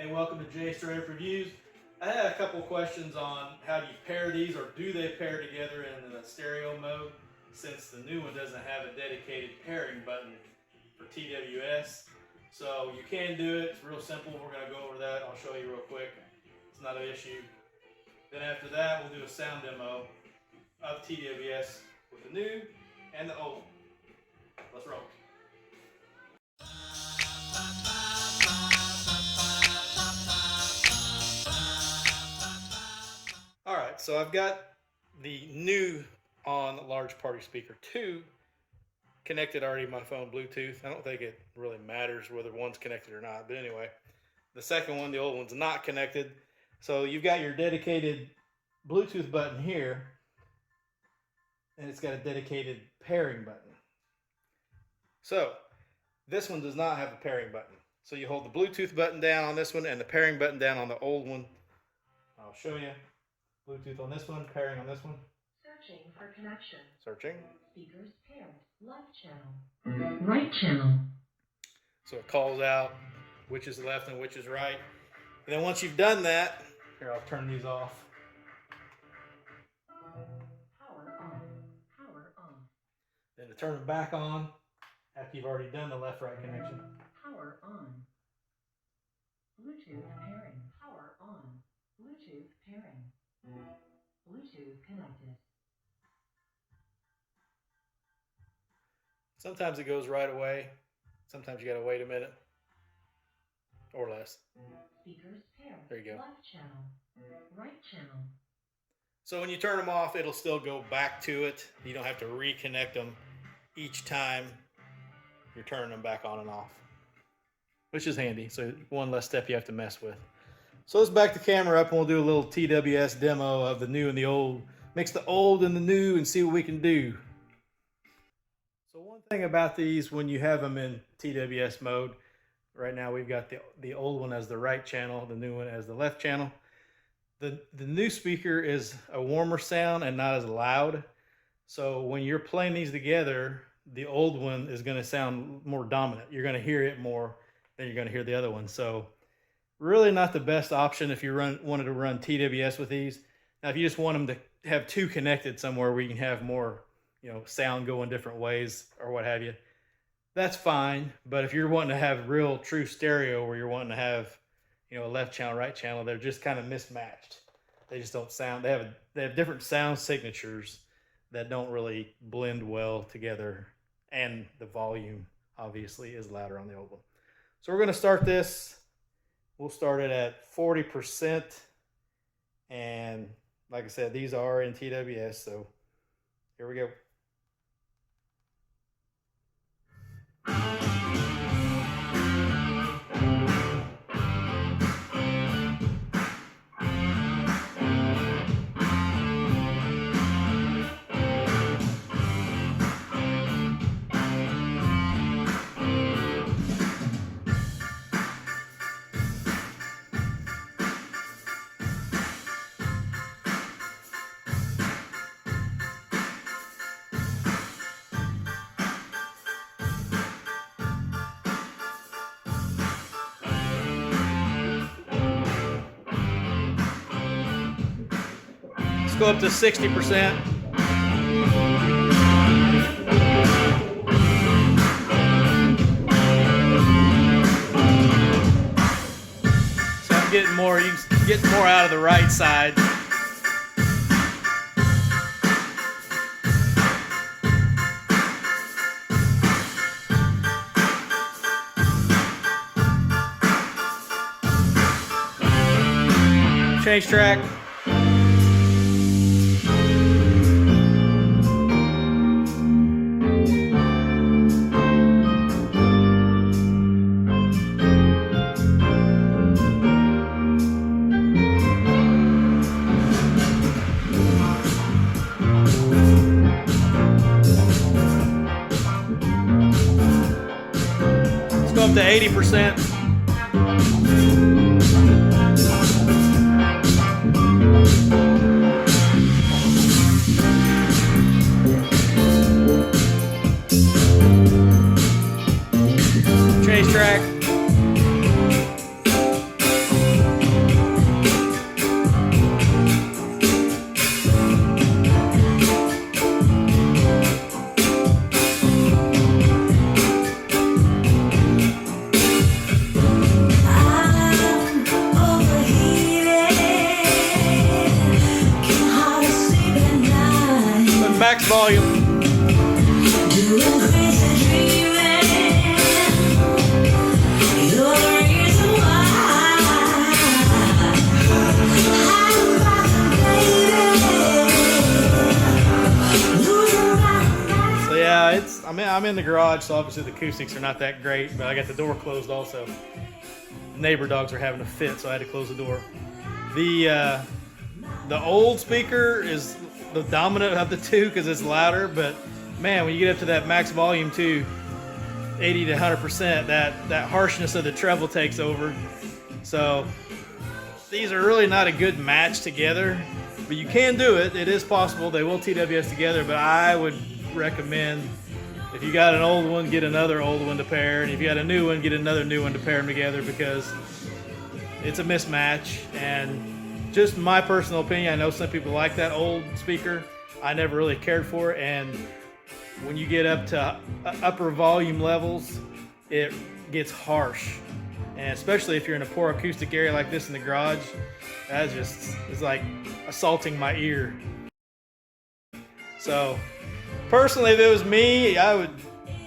Hey, welcome to Jay Straight Reviews. I had a couple questions on how do you pair these, or do they pair together in the stereo mode, since the new one doesn't have a dedicated pairing button for TWS. So you can do it, it's real simple. We're going to go over that. I'll show you real quick. It's not an issue. Then after that, we'll do a sound demo of TWS with the new and the old. Let's roll. Alright, so I've got the new on large party speaker 2 connected already to my phone Bluetooth. I don't think it really matters whether one's connected or not, but anyway, the second one, the old one's not connected. So you've got your dedicated Bluetooth button here, and it's got a dedicated pairing button. So this one does not have a pairing button. So you hold the Bluetooth button down on this one and the pairing button down on the old one. I'll show you. Bluetooth on this one, pairing on this one. Searching for connection. Searching. Speakers paired. Left channel. Right channel. So it calls out which is left and which is right. And then once you've done that, here, I'll turn these off. Power on. Power on. Then to turn them back on, after you've already done the left-right connection. Power on. Bluetooth pairing. Power on. Bluetooth pairing. Bluetooth connected. Sometimes it goes right away. Sometimes you gotta wait a minute or less. Speakers paired. There you go. Left channel. Right channel. So when you turn them off, it'll still go back to it. You don't have to reconnect them each time you're turning them back on and off, which is handy. So one less step you have to mess with. So let's back the camera up and we'll do a little TWS demo of the new and the old. Mix the old and the new and see what we can do. So one thing about these, when you have them in TWS mode, right now we've got the old one as the right channel, the new one as the left channel. The new speaker is a warmer sound and not as loud. So when you're playing these together, the old one is going to sound more dominant. You're going to hear it more than you're going to hear the other one. So really not the best option if you wanted to run TWS with these. Now, if you just want them to have two connected somewhere where you can have more, sound going different ways or what have you, that's fine. But if you're wanting to have real true stereo where you're wanting to have, a left channel, right channel, they're just kind of mismatched. They just don't sound, they have different sound signatures that don't really blend well together. And the volume obviously is louder on the old one. So we're going to start this. We'll start it at 40%. And like I said, these are in TWS. So here we go. Let's go up to 60%. So I'm getting more, you can get more out of the right side. Change track. Let's go up to 80%. Change track. volume. So yeah, I'm in the garage, so obviously the acoustics are not that great, but I got the door closed also. Neighbor dogs are having a fit, so I had to close the door. The old speaker is the dominant of the two because it's louder, but man, when you get up to that max volume too, 80 to 100%, that harshness of the treble takes over. So these are really not a good match together, but you can do it. It is possible. They will TWS together, but I would recommend, if you got an old one, get another old one to pair, and if you got a new one, get another new one to pair them together, because it's a mismatch. And just my personal opinion, I know some people like that old speaker. I never really cared for it, and when you get up to upper volume levels, it gets harsh. And especially if you're in a poor acoustic area like this in the garage, that just is like assaulting my ear. So personally, if it was me, I would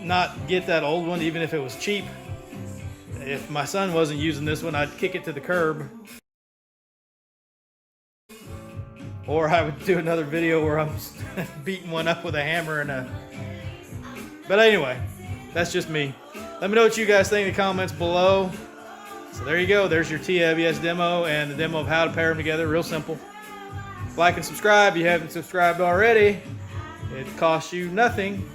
not get that old one, even if it was cheap. If my son wasn't using this one, I'd kick it to the curb. Or I would do another video where I'm beating one up with a hammer and a... But anyway, that's just me. Let me know what you guys think in the comments below. So there you go. There's your TWS demo and the demo of how to pair them together. Real simple. Like and subscribe if you haven't subscribed already. It costs you nothing,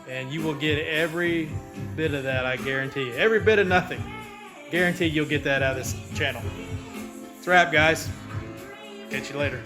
and you will get every bit of that, I guarantee you. Every bit of nothing. Guarantee you'll get that out of this channel. That's a wrap, guys. Catch you later.